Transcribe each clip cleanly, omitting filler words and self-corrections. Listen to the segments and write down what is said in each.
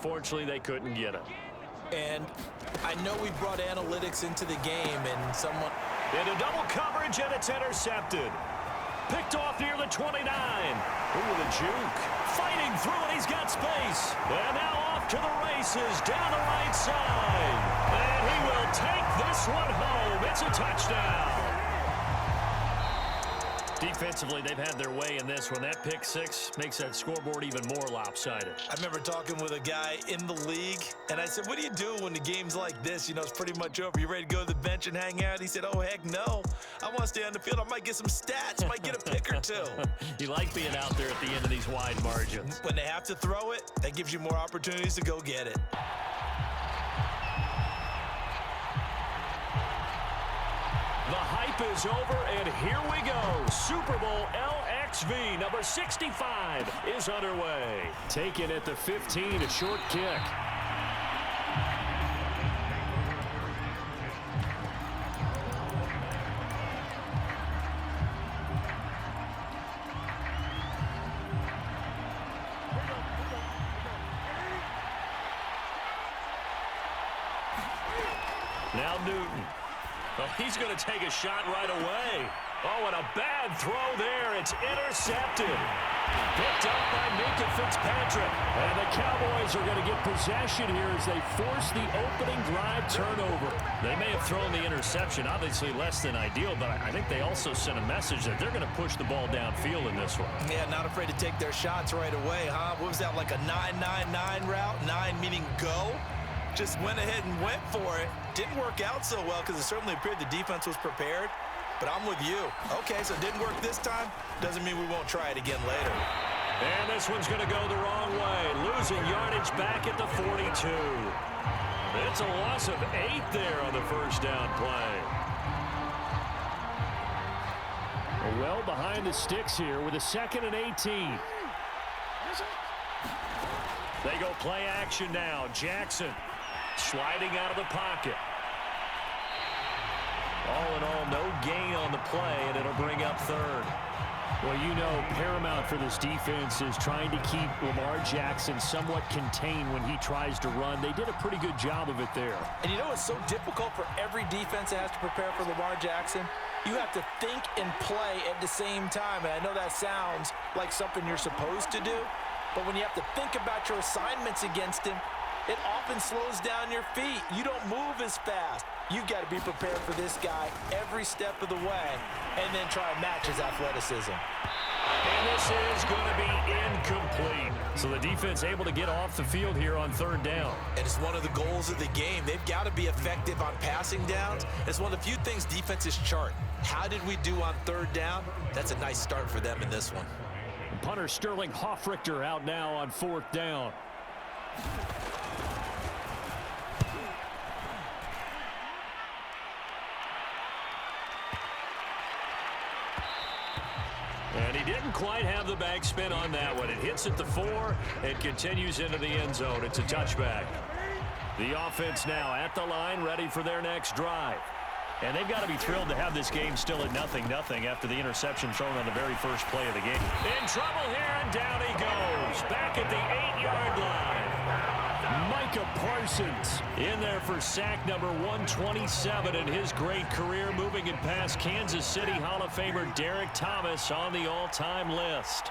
unfortunately, they couldn't get him. And I know we brought analytics into the game, and someone... Into double coverage, and it's intercepted. Picked off near the 29. Ooh, the juke. Fighting through, and he's got space. And now off to the races, down the right side. And he will take this one home. It's a touchdown. Defensively, they've had their way in this one. That pick six makes that scoreboard even more lopsided. I remember talking with a guy in the league, and I said, what do you do when the game's like this? You know, it's pretty much over. You ready to go to the bench and hang out? He said, oh, heck no. I want to stay on the field. I might get some stats. Might get a pick or two. You like being out there at the end of these wide margins. When they have to throw it, that gives you more opportunities to go get it. The hype is over, and here we go. Super Bowl LXV number 65 is underway. Taken at the 15, a short kick. Now Newton. Oh, he's going to take a shot right away. Oh, and a bad throw there. It's intercepted. Picked up by Minka Fitzpatrick. And the Cowboys are going to get possession here as they force the opening drive turnover. They may have thrown the interception, obviously less than ideal, but I think they also sent a message that they're going to push the ball downfield in this one. Yeah, not afraid to take their shots right away, huh? What was that, like a 9-9-9 route? 9 meaning go? Just went ahead and went for it. Didn't work out so well because it certainly appeared the defense was prepared. But I'm with you. Okay, so it didn't work this time. Doesn't mean we won't try it again later. And this one's going to go the wrong way. Losing yardage back at the 42. It's a loss of 8 there on the first down play. Well behind the sticks here with a 2nd and 18. They go play action now. Jackson sliding out of the pocket. All in all, no gain on the play, and it'll bring up 3rd. Well, you know, paramount for this defense is trying to keep Lamar Jackson somewhat contained when he tries to run. They did a pretty good job of it there. And you know it's so difficult for every defense that has to prepare for Lamar Jackson? You have to think and play at the same time. And I know that sounds like something you're supposed to do, but when you have to think about your assignments against him, it often slows down your feet. You don't move as fast. You've got to be prepared for this guy every step of the way and then try and match his athleticism. And this is going to be incomplete. So the defense able to get off the field here on 3rd down. And it's one of the goals of the game. They've got to be effective on passing downs. It's one of the few things defenses chart. How did we do on 3rd down? That's a nice start for them in this one. Punter Sterling Hoffrichter out now on 4th down. And he didn't quite have the bag spin on that one. It hits at the 4 and continues into the end zone. It's a touchback. The offense now at the line, ready for their next drive. And they've got to be thrilled to have this game still at 0-0 after the interception thrown on the very first play of the game. In trouble here, and down he goes. Back at the 8-yard line. Micah Parsons in there for sack number 127 in his great career, moving it past Kansas City Hall of Famer Derek Thomas on the all-time list.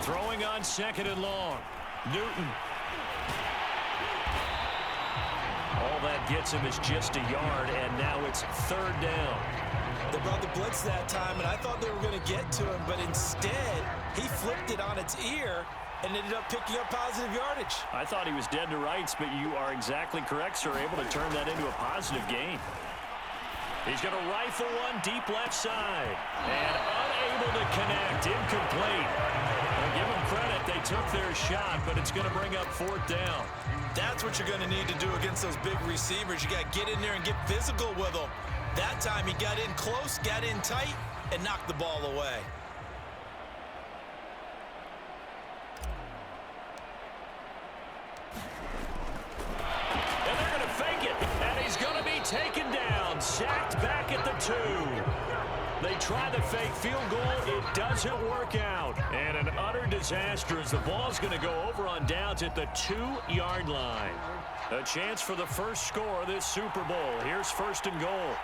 Throwing on 2nd and long. Newton. All that gets him is just a yard, and now it's 3rd down. They brought the blitz that time, and I thought they were going to get to him, but instead, he flipped it on its ear and ended up picking up positive yardage. I thought he was dead to rights, but you are exactly correct, sir, able to turn that into a positive gain. He's going to rifle one deep left side, and unable to connect, incomplete. Well, give them credit, they took their shot, but it's going to bring up 4th down. That's what you're going to need to do against those big receivers. You got to get in there and get physical with them. That time he got in close, got in tight, and knocked the ball away. And they're going to fake it. taken down, sacked back at the 2. They try the fake field goal. It doesn't work out. And an utter disaster as the ball's going to go over on downs at the 2-yard line. A chance for the first score of this Super Bowl. Here's 1st and goal.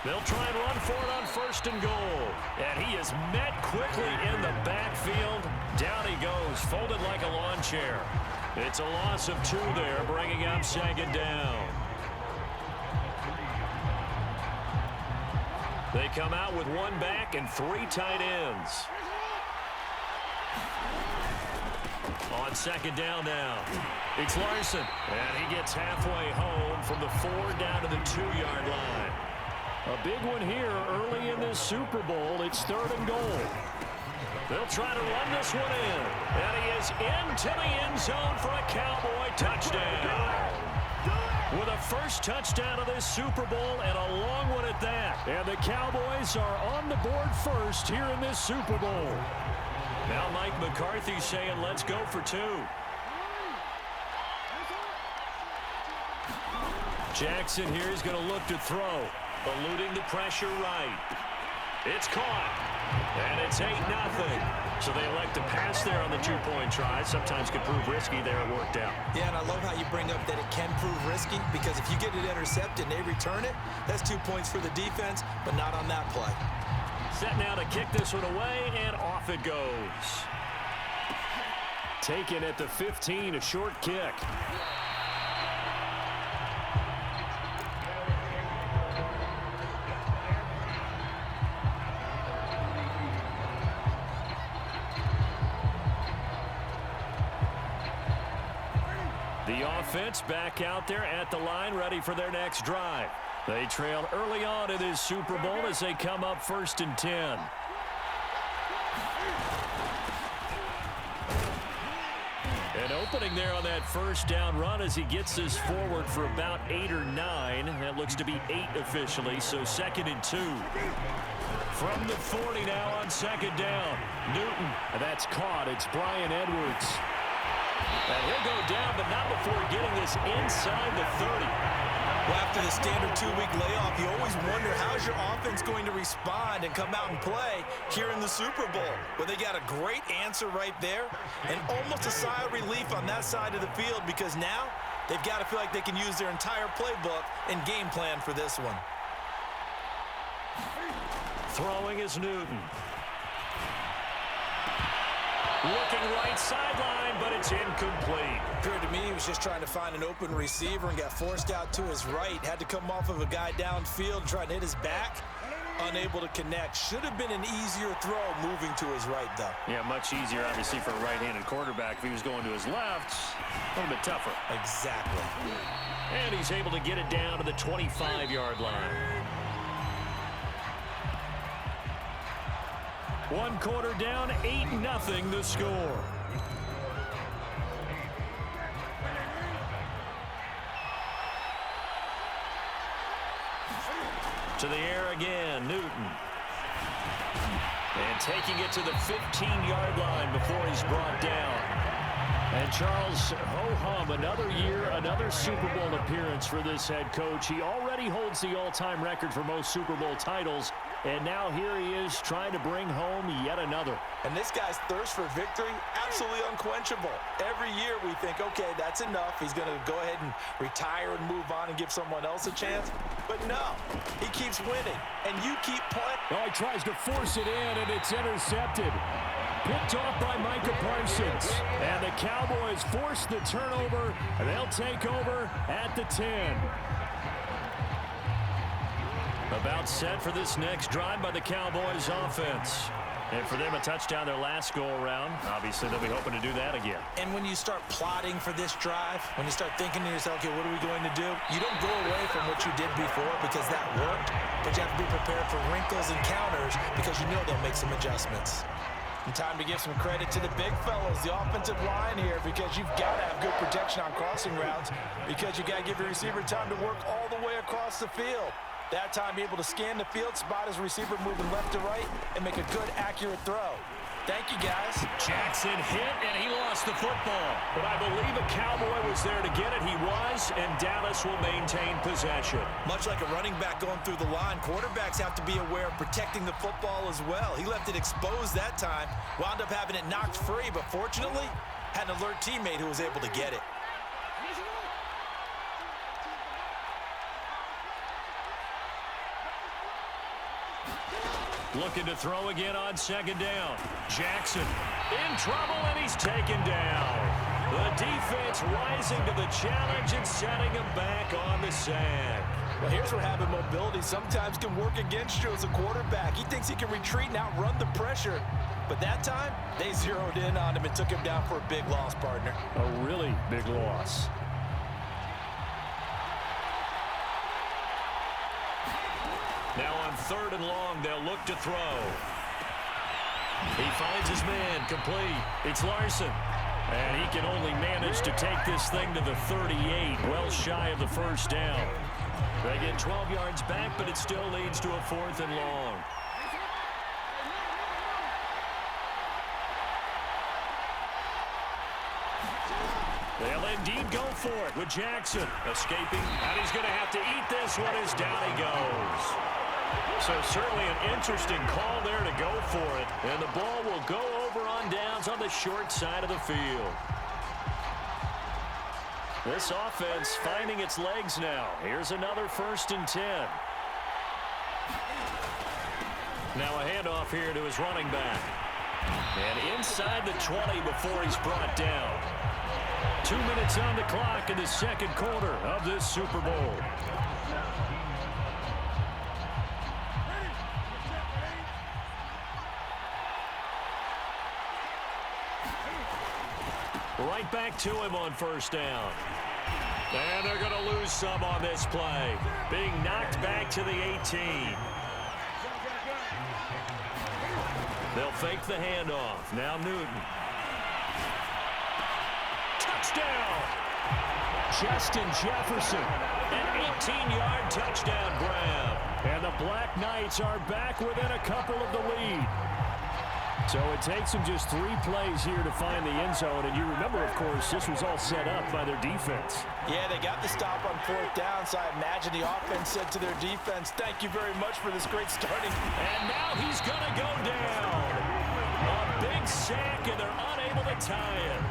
They'll try and run for it on 1st and goal. And he is met quickly in the backfield. Down he goes, folded like a lawn chair. It's a loss of 2 there, bringing up 2nd down. They come out with 1 back and 3 tight ends. On 2nd down now, it's Larson. And he gets halfway home from the 4 down to the 2-yard line. A big one here early in this Super Bowl. It's 3rd and goal. They'll try to run this one in. And he is into the end zone for a Cowboy touchdown. With a first touchdown of this Super Bowl and a long one at that. And the Cowboys are on the board first here in this Super Bowl. Now Mike McCarthy saying, let's go for 2. Jackson here is going to look to throw. Eluding the pressure right. It's caught. And it's 8-0. So they elect to pass there on the 2-point try. Sometimes could prove risky there. It worked out. Yeah, and I love how you bring up that it can prove risky, because if you get it intercepted and they return it, that's 2 points for the defense, but not on that play. Set now to kick this one away, and off it goes. Taken at the 15, a short kick. The offense back out there at the line, ready for their next drive. They trail early on in this Super Bowl as they come up 1st and 10. An opening there on that 1st down run as he gets this forward for about 8 or 9. That looks to be 8 officially, so 2nd and 2. From the 40 now on 2nd down. Newton, that's caught. It's Brian Edwards. And he'll go down, but not before getting this inside the 30. Well, after the standard 2-week layoff, you always wonder how's your offense going to respond and come out and play here in the Super Bowl. Well, they got a great answer right there and almost a sigh of relief on that side of the field, because now they've got to feel like they can use their entire playbook and game plan for this one. Throwing is Newton. Looking right sideline, but it's incomplete. Appeared to me he was just trying to find an open receiver and got forced out to his right. Had to come off of a guy downfield, trying to hit his back. Unable to connect. Should have been an easier throw moving to his right, though. Yeah, much easier, obviously, for a right-handed quarterback. If he was going to his left, a little bit tougher. Exactly. And he's able to get it down to the 25-yard line. 1 quarter down, 8-0 the score. To the air again, Newton. And taking it to the 15-yard line before he's brought down. And Charles, ho-hum, another year, another Super Bowl appearance for this head coach. He already holds the all-time record for most Super Bowl titles. And now here he is trying to bring home yet another. And this guy's thirst for victory, absolutely unquenchable. Every year we think, okay, that's enough. He's going to go ahead and retire and move on and give someone else a chance. But no, he keeps winning, and you keep playing. Oh, he tries to force it in, and it's intercepted. Picked off by Micah Parsons. And the Cowboys force the turnover, and they'll take over at the 10. About set for this next drive by the Cowboys offense. And for them, a touchdown their last go-around. Obviously, they'll be hoping to do that again. And when you start plotting for this drive, when you start thinking to yourself, okay, what are we going to do? You don't go away from what you did before because that worked, but you have to be prepared for wrinkles and counters because you know they'll make some adjustments. And time to give some credit to the big fellows, the offensive line here, because you've got to have good protection on crossing routes because you got to give your receiver time to work all the way across the field. That time, be able to scan the field, spot his receiver moving left to right, and make a good, accurate throw. Thank you, guys. Jackson hit, and he lost the football. But I believe a Cowboy was there to get it. He was, and Dallas will maintain possession. Much like a running back going through the line, quarterbacks have to be aware of protecting the football as well. He left it exposed that time, wound up having it knocked free, but fortunately, had an alert teammate who was able to get it. Looking to throw again on second down. Jackson in trouble, and he's taken down. The defense rising to the challenge and setting him back on the sack. Well, here's where having mobility sometimes can work against you as a quarterback. He thinks he can retreat and outrun the pressure. But that time, they zeroed in on him and took him down for a big loss, partner. A really big loss. Now on 3rd and long, they'll look to throw. He finds his man, complete. It's Larson. And he can only manage to take this thing to the 38, well shy of the first down. They get 12 yards back, but it still leads to a 4th and long. They'll indeed go for it with Jackson escaping, and he's going to have to eat this one as down he goes. So certainly an interesting call there to go for it, and the ball will go over on downs on the short side of the field. This offense finding its legs now. Here's another 1st and 10. Now a handoff here to his running back. And inside the 20 before he's brought down. 2 minutes on the clock in the second quarter of this Super Bowl. Right back to him on 1st down. And they're going to lose some on this play. Being knocked back to the 18. They'll fake the handoff. Now Newton. Touchdown! Justin Jefferson. An 18-yard touchdown grab. And the Black Knights are back within a couple of the lead. So it takes them just 3 plays here to find the end zone. And you remember, of course, this was all set up by their defense. Yeah, they got the stop on 4th down, so I imagine the offense said to their defense, thank you very much for this great starting. And now he's going to go down. A big sack, and they're unable to tie it.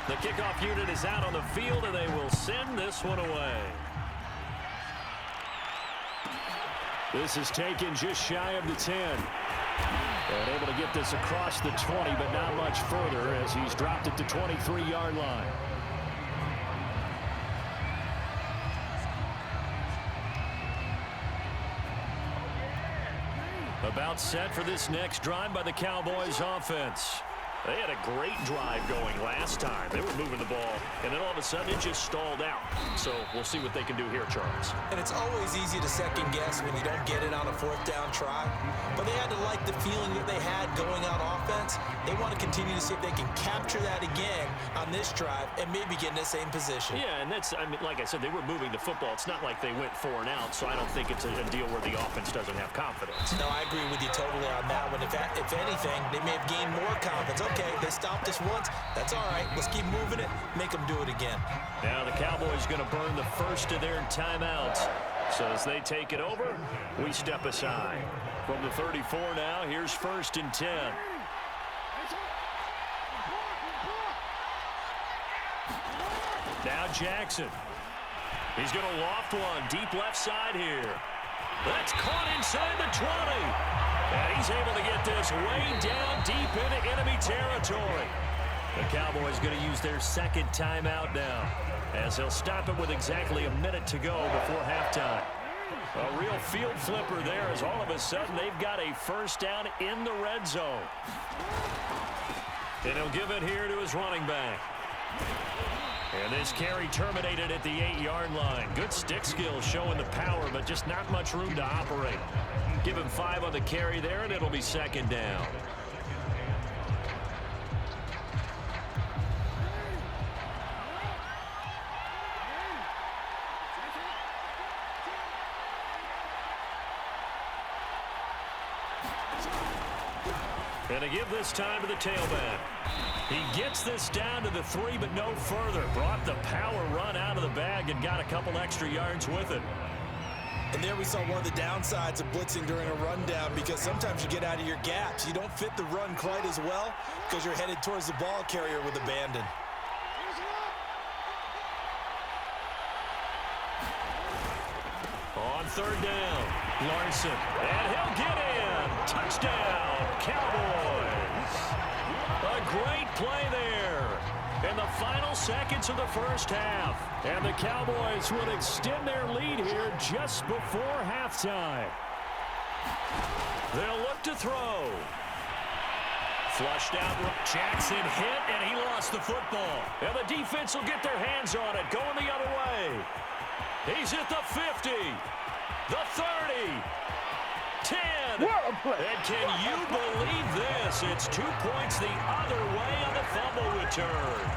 The kickoff unit is out on the field, and they will send this one away. This is taken just shy of the 10. And able to get this across the 20, but not much further as he's dropped it to 23-yard line. About set for this next drive by the Cowboys offense. They had a great drive going last time. They were moving the ball, and then all of a sudden it just stalled out. So we'll see what they can do here, Charles. And it's always easy to second guess when you don't get it on a 4th down try. But they had to like the feeling that they had going on offense. They want to continue to see if they can capture that again on this drive and maybe get in the same position. Yeah, and that's, I mean, like I said, they were moving the football. It's not like they went 4 and out, so I don't think it's a deal where the offense doesn't have confidence. No, I agree with you totally on that one. If anything, they may have gained more confidence. Okay, they stopped us once. That's all right. Let's keep moving it. Make them do it again. Now the Cowboys going to burn the first of their timeouts. So as they take it over, we step aside. From the 34 now, here's 1st and 10. Now Jackson. He's going to loft one deep left side here. That's caught inside the 20. And he's able to get this way down deep into enemy territory. The Cowboys going to use their 2nd timeout now, as he'll stop it with exactly a minute to go before halftime. A real field flipper there, as all of a sudden they've got a 1st down in the red zone. And he'll give it here to his running back. And this carry terminated at the 8-yard line. Good stick skills showing the power, but just not much room to operate. Give him 5 on the carry there, and it'll be 2nd down. And to give this time to the tailback. He gets this down to the 3, but no further. Brought the power run out of the bag and got a couple extra yards with it. And there we saw one of the downsides of blitzing during a rundown, because sometimes you get out of your gaps. You don't fit the run quite as well because you're headed towards the ball carrier with abandon. On third down, Larson. And he'll get in. Touchdown, Cowboys. A great play there in the final seconds of the first half. And the Cowboys will extend their lead here just before halftime. They'll look to throw. Flushed out. Jackson hit, and he lost the football. And the defense will get their hands on it, going the other way. He's at the 50, the 30, 10. And can you believe this? It's 2 points the other way on the fumble return.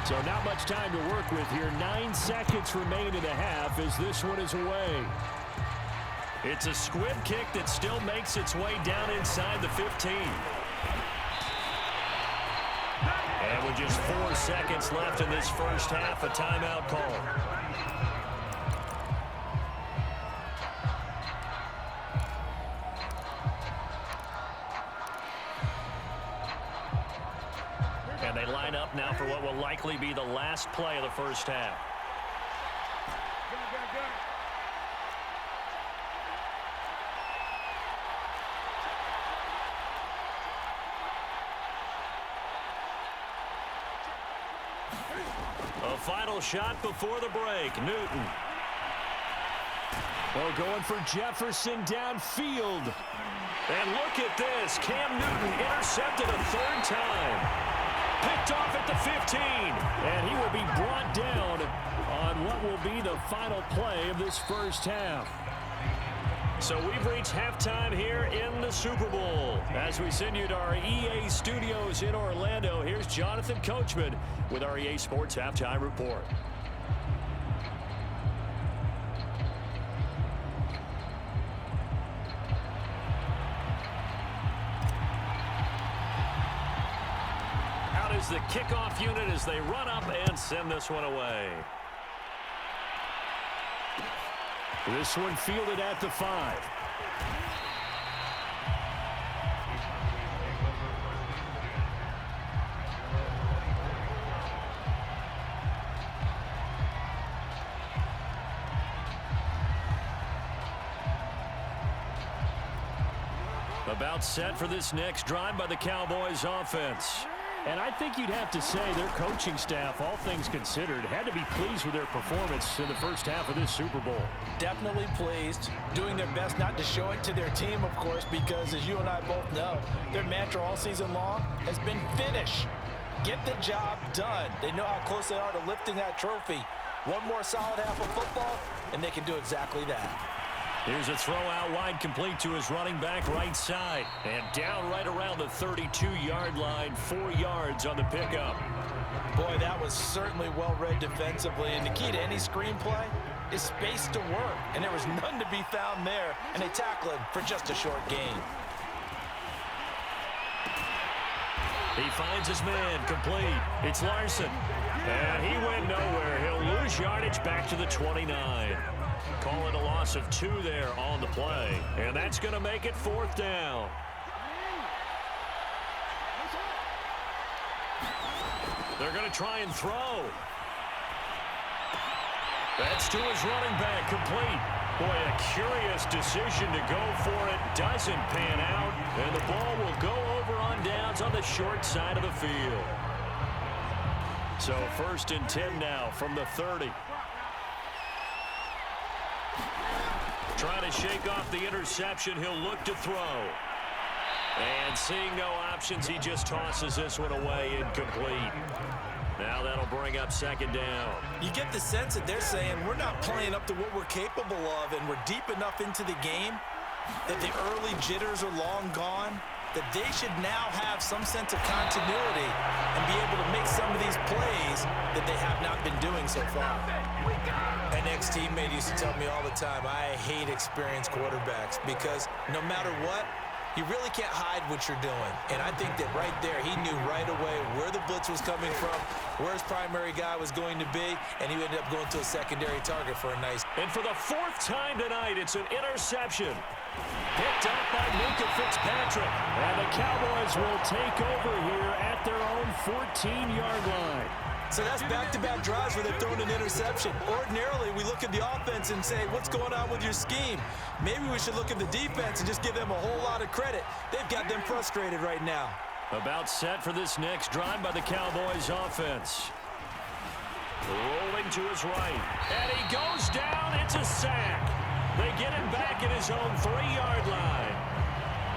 So not much time to work with here. 9 seconds remain in the half as this one is away. It's a squib kick that still makes its way down inside the 15. And with just 4 seconds left in this first half, a timeout call. And they line up now for what will likely be the last play of the first half. A final shot before the break. Newton. Oh, going for Jefferson downfield. And look at this. Cam Newton intercepted a 3rd time. Picked off at the 15. And he will be brought down on what will be the final play of this first half. So we've reached halftime here in the Super Bowl. As we send you to our EA studios in Orlando, here's Jonathan Coachman with our EA Sports Halftime Report. Out is the kickoff unit as they run up and send this one away. This one fielded at the 5. About set for this next drive by the Cowboys offense. And I think you'd have to say their coaching staff, all things considered, had to be pleased with their performance in the first half of this Super Bowl. Definitely pleased, doing their best not to show it to their team, of course, because as you and I both know, their mantra all season long has been finish. Get the job done. They know how close they are to lifting that trophy. One more solid half of football, and they can do exactly that. Here's a throw out wide, complete to his running back right side. And down right around the 32-yard line, 4 yards on the pickup. Boy, that was certainly well read defensively. And the key to any screenplay is space to work. And there was none to be found there. And they tackle him for just a short gain. He finds his man, complete. It's Larson. And he went nowhere. He'll lose yardage back to the 29. Call it a loss of 2 there on the play. And that's going to make it 4th down. They're going to try and throw. That's to his running back, complete. Boy, a curious decision to go for it. Doesn't pan out. And the ball will go over on downs on the short side of the field. So 1st and 10 now from the 30. Trying to shake off the interception. He'll look to throw. And seeing no options, he just tosses this one away, incomplete. Now that'll bring up 2nd down. You get the sense that they're saying we're not playing up to what we're capable of, and we're deep enough into the game that the early jitters are long gone. that they should now have some sense of continuity and be able to make some of these plays that they have not been doing so far. An ex-teammate used to tell me all the time, I hate experienced quarterbacks because no matter what, you really can't hide what you're doing. And I think that right there, he knew right away where the blitz was coming from, where his primary guy was going to be, and he ended up going to a secondary target for a nice. And for the 4th time tonight, it's an interception. Picked up by Minka Fitzpatrick. And the Cowboys will take over here at their own 14-yard line. So that's back-to-back drives where they're throwing an interception. Ordinarily, we look at the offense and say, what's going on with your scheme? Maybe we should look at the defense and just give them a whole lot of credit. They've got them frustrated right now. About set for this next drive by the Cowboys offense. Rolling to his right. And he goes down. It's a sack. They get him back at his own 3-yard line.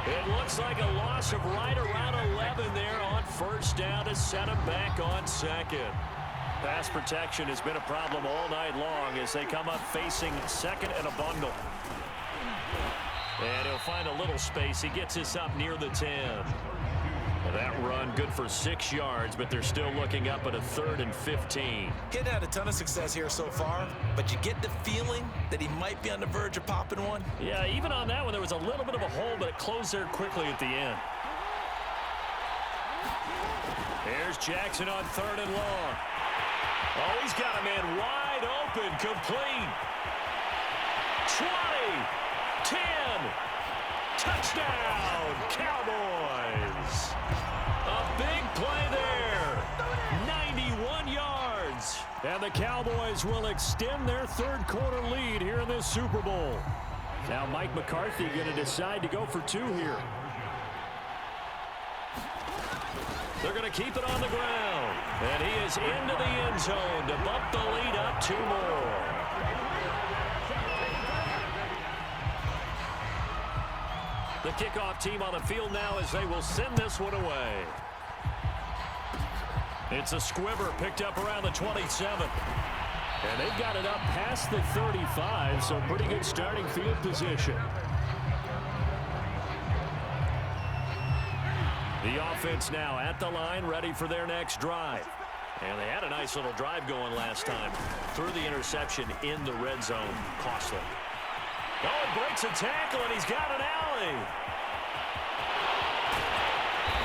It looks like a loss of right around 11 there on first down to set him back on second. Pass protection has been a problem all night long as they come up facing second and a bundle. And he'll find a little space. He gets this up near the 10. That run good for 6 yards, but they're still looking up at a 3rd and 15. Getting had a ton of success here so far, but you get the feeling that he might be on the verge of popping one. Yeah, even on that one, there was a little bit of a hole, but it closed there quickly at the end. Here's Jackson on 3rd and long. Oh, he's got a man wide open, complete. 20, 10, touchdown, Cowboys. A big play there, 91 yards. And the Cowboys will extend their 3rd quarter lead here in this Super Bowl. Now Mike McCarthy going to decide to go for 2 here. They're going to keep it on the ground. And he is into the end zone to bump the lead up 2 more. The kickoff team on the field now as they will send this one away. It's a squibber picked up around the 27. And they've got it up past the 35, so pretty good starting field position. The offense now at the line, ready for their next drive. And they had a nice little drive going last time. Through the interception in the red zone. Costly. Oh, it breaks a tackle, and he's got an alley.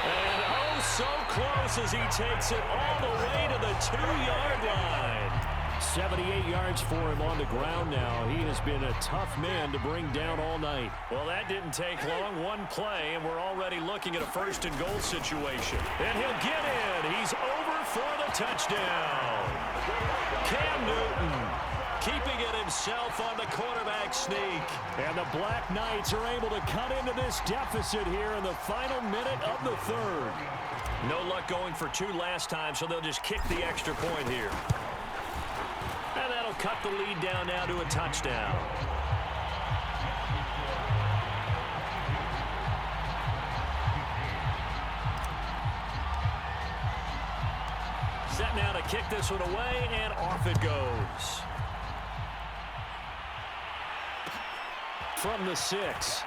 And oh, so close as he takes it all the way to the 2-yard line. 78 yards for him on the ground now. He has been a tough man to bring down all night. Well, that didn't take long. One play, and we're already looking at a 1st and goal situation. And he'll get in. He's over for the touchdown. Cam Newton keeping it himself on the quarterback sneak. And the Black Knights are able to cut into this deficit here in the final minute of the 3rd. No luck going for 2 last time, so they'll just kick the extra point here. And that'll cut the lead down now to a touchdown. Set now to kick this one away, and off it goes. From the 6.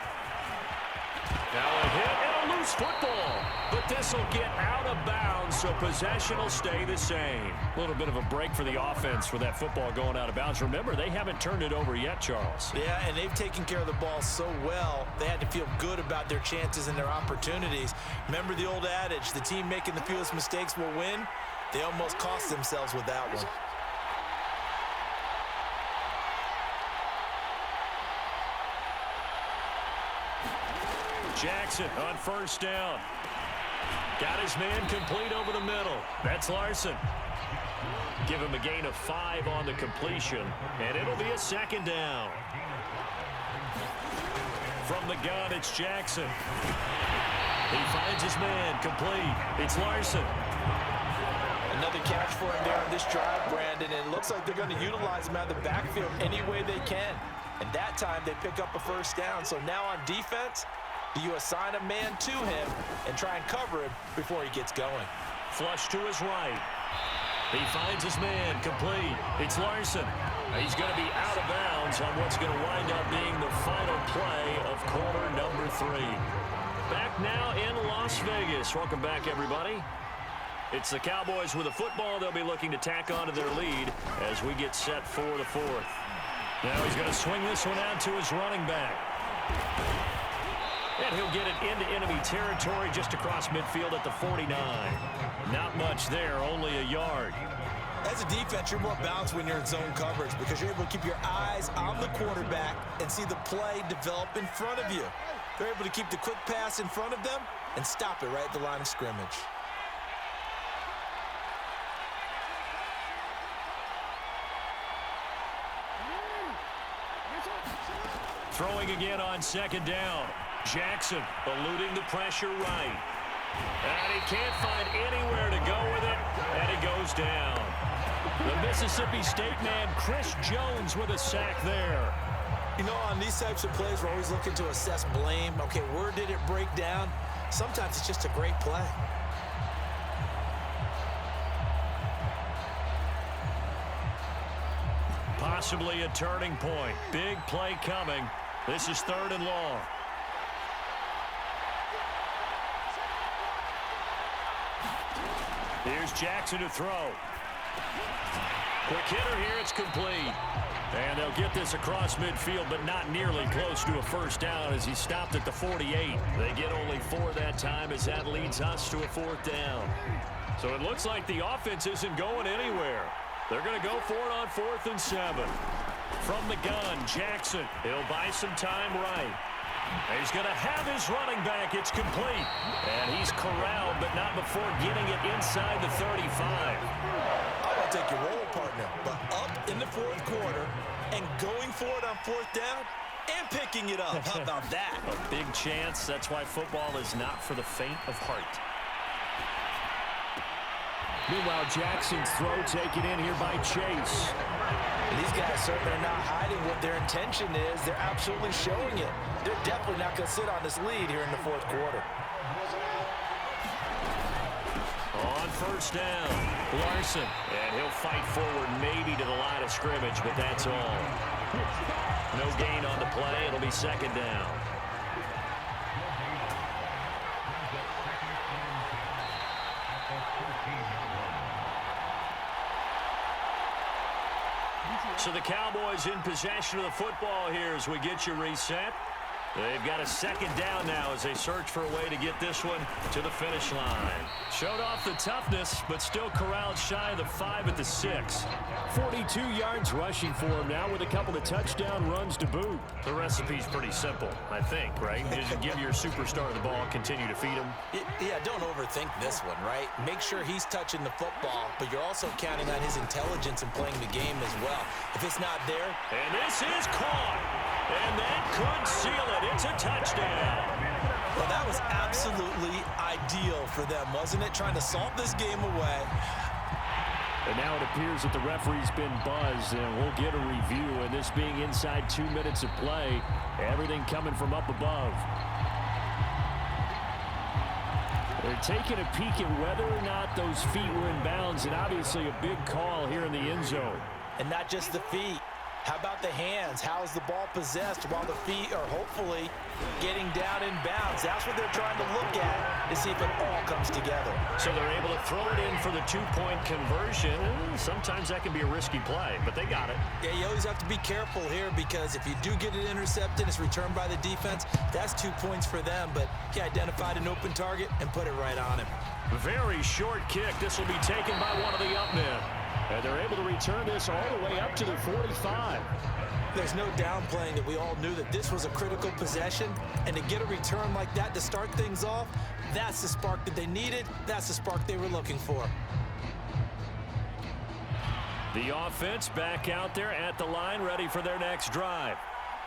Now a hit and a loose football. But this will get out of bounds, so possession will stay the same. A little bit of a break for the offense with that football going out of bounds. Remember, they haven't turned it over yet, Charles. Yeah, and they've taken care of the ball so well, they had to feel good about their chances and their opportunities. Remember the old adage, the team making the fewest mistakes will win? They almost cost themselves with that one. Jackson on 1st down. Got his man complete over the middle. That's Larson. Give him a gain of 5 on the completion, and it'll be a 2nd down. From the gun, it's Jackson. He finds his man complete. It's Larson. Another catch for him there on this drive, Brandon, and it looks like they're going to utilize him out of the backfield any way they can. And that time, they pick up a 1st down. So now on defense, do you assign a man to him and try and cover him before he gets going? Flush to his right. He finds his man complete. It's Larson. He's going to be out of bounds on what's going to wind up being the final play of quarter number 3. Back now in Las Vegas. Welcome back, everybody. It's the Cowboys with the football. They'll be looking to tack on to their lead as we get set for the fourth. Now he's going to swing this one out to his running back. And he'll get it into enemy territory just across midfield at the 49. Not much there, only a yard. As a defense, you're more balanced when you're in zone coverage because you're able to keep your eyes on the quarterback and see the play develop in front of you. They're able to keep the quick pass in front of them and stop it right at the line of scrimmage. Throwing again on second down. Jackson eluding the pressure right. And he can't find anywhere to go with it, and it goes down. The Mississippi State man, Chris Jones, with a sack there. You know, on these types of plays, we're always looking to assess blame. Okay, where did it break down? Sometimes it's just a great play. Possibly a turning point. Big play coming. This is 3rd and long. Here's Jackson to throw. Quick hitter here, it's complete. And they'll get this across midfield, but not nearly close to a first down as he stopped at the 48. They get only 4 that time as that leads us to a 4th down. So it looks like the offense isn't going anywhere. They're going to go for it on 4th and 7. From the gun, Jackson. He'll buy some time right. He's going to have his running back. It's complete. And he's corralled, but not before getting it inside the 35. I want to take your role, partner, but up in the 4th quarter and going for it on 4th down and picking it up. How about that? A big chance. That's why football is not for the faint of heart. Meanwhile, Jackson's throw taken in here by Chase. These guys certainly are not hiding what their intention is. They're absolutely showing it. They're definitely not going to sit on this lead here in the 4th quarter. On 1st down, Larson. And he'll fight forward maybe to the line of scrimmage, but that's all. No gain on the play. It'll be 2nd down. So the Cowboys in possession of the football here as we get you reset. They've got a 2nd down now as they search for a way to get this one to the finish line. Showed off the toughness, but still corralled shy of the 5 at the 6. 42 yards rushing for him now with a couple of touchdown runs to boot. The recipe's pretty simple, I think, right? Just give your superstar the ball, continue to feed him. Yeah, don't overthink this one, right? Make sure he's touching the football, but you're also counting on his intelligence in playing the game as well. If it's not there... And this is caught. And that could seal it. It's a touchdown. Well, that was absolutely ideal for them, wasn't it? Trying to salt this game away. And now it appears that the referee's been buzzed, and we'll get a review. And this being inside 2 minutes of play, everything coming from up above. They're taking a peek at whether or not those feet were in bounds, and obviously a big call here in the end zone. And not just the feet. How about the hands? How is the ball possessed while the feet are hopefully getting down in bounds? That's what they're trying to look at to see if it all comes together. So they're able to throw it in for the 2-point conversion. Sometimes that can be a risky play, but they got it. Yeah, you always have to be careful here because if you do get it intercepted, it's returned by the defense. That's 2 points for them, but he identified an open target and put it right on him. Very short kick. This will be taken by one of the up men. And they're able to return this all the way up to the 45. There's no downplaying that we all knew that this was a critical possession. And to get a return like that to start things off, that's the spark that they needed. That's the spark they were looking for. The offense back out there at the line, ready for their next drive.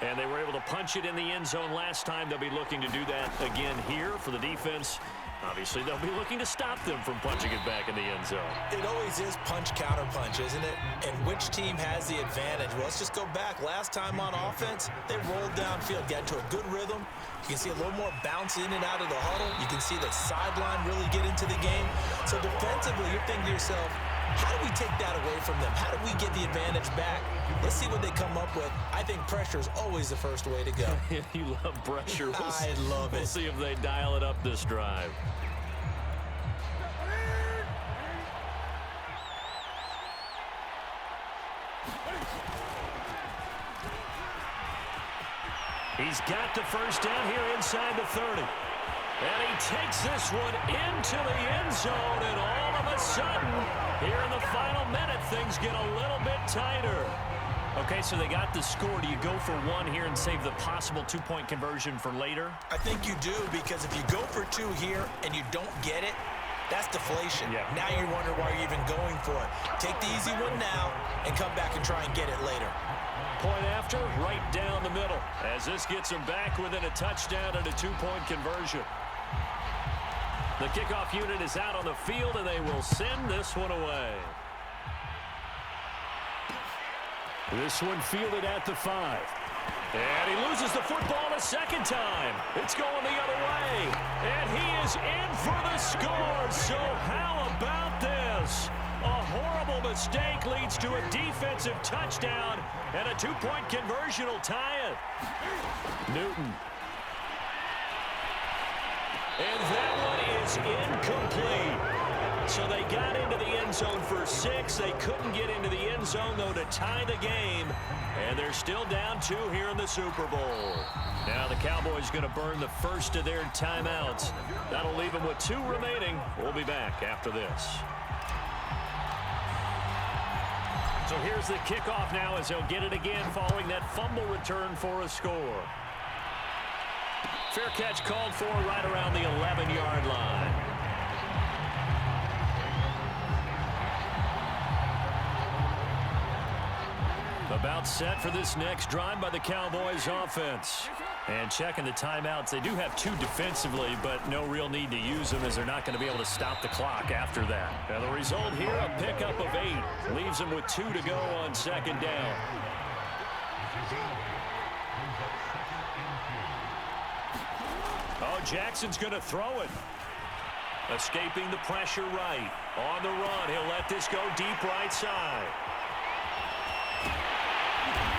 And they were able to punch it in the end zone last time. They'll be looking to do that again here for the defense. Obviously, they'll be looking to stop them from punching it back in the end zone. It always is punch-counter-punch, isn't it? And which team has the advantage? Well, let's just go back. Last time on offense, they rolled downfield, got into a good rhythm. You can see a little more bounce in and out of the huddle. You can see the sideline really get into the game. So defensively, you're thinking to yourself, How do we take that away from them? How do we get the advantage back? Let's see what they come up with. I think pressure is always the first way to go. You love pressure. I love it. We'll see if they dial it up this drive. He's got the first down here inside the 30. And he takes this one into the end zone, and all of a sudden, here in the final minute, things get a little bit tighter. Okay, so they got the score. Do you go for one here and save the possible two-point conversion for later? I think you do, because if you go for two here and you don't get it, that's deflation. Yeah. Now you wonder why you're even going for it. Take the easy one now and come back and try and get it later. Point after, right down the middle, as this gets them back within a touchdown and a two-point conversion. The kickoff unit is out on the field, and they will send this one away. This one fielded at the 5. And he loses the football a second time. It's going the other way. And he is in for the score. So how about this? A horrible mistake leads to a defensive touchdown, and a two-point conversion will tie it. Newton. And that one is incomplete. So they got into the end zone for 6. They couldn't get into the end zone, though, to tie the game. And they're still down 2 here in the Super Bowl. Now the Cowboys going to burn the first of their timeouts. That'll leave them with 2 remaining. We'll be back after this. So here's the kickoff now as they'll get it again following that fumble return for a score. Fair catch called for right around the 11-yard line. About set for this next drive by the Cowboys offense. And checking the timeouts, they do have 2 defensively, but no real need to use them as they're not going to be able to stop the clock after that. Now the result here, a pickup of 8. Leaves them with 2 to go on second down. Oh, Jackson's going to throw it. Escaping the pressure right. On the run, he'll let this go deep right side.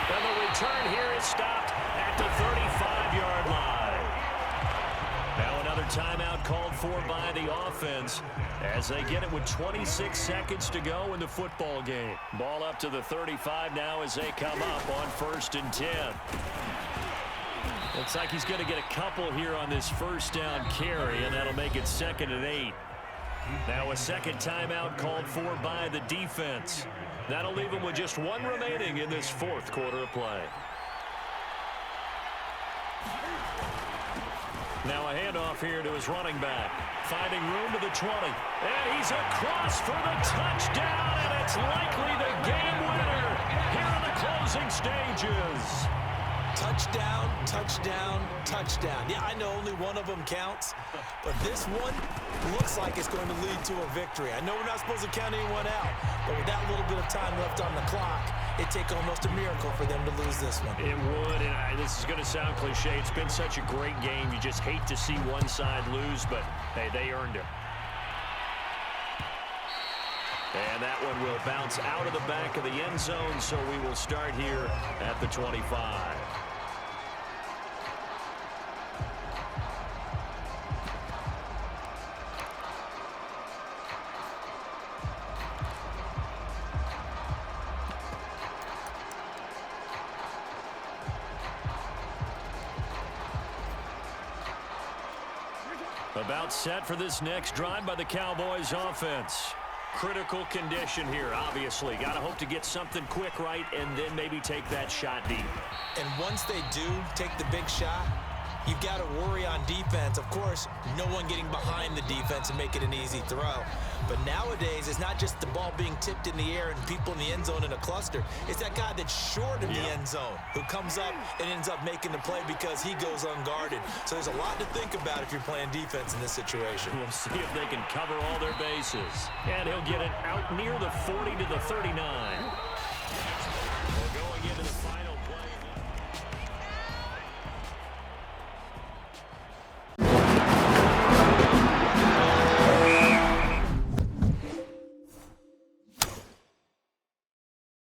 And the return here is stopped at the 35-yard line. Now another timeout called for by the offense as they get it with 26 seconds to go in the football game. Ball up to the 35 now as they come up on 1st and 10. Looks like he's going to get a couple here on this first down carry, and that'll make it 2nd and 8. Now a second timeout called for by the defense. That'll leave him with just 1 remaining in this 4th quarter of play. Now a handoff here to his running back. Finding room to the 20. And he's across for the touchdown, and it's likely the game winner here in the closing stages. Touchdown, touchdown, touchdown. Yeah, I know only one of them counts, but this one looks like it's going to lead to a victory. I know we're not supposed to count anyone out, but with that little bit of time left on the clock, it'd take almost a miracle for them to lose this one. It would, and this is going to sound cliche. It's been such a great game. You just hate to see one side lose, but, hey, they earned it. And that one will bounce out of the back of the end zone, so we will start here at the 25. About set for this next drive by the Cowboys offense. Critical condition here, obviously. Got to hope to get something quick right and then maybe take that shot deep. And once they do take the big shot, you've got to worry on defense. Of course, no one getting behind the defense and make it an easy throw. But nowadays, it's not just the ball being tipped in the air and people in the end zone in a cluster. It's that guy that's short in the end zone who comes up and ends up making the play because he goes unguarded. So there's a lot to think about if you're playing defense in this situation. We'll see if they can cover all their bases. And he'll get it out near the 40 to the 39.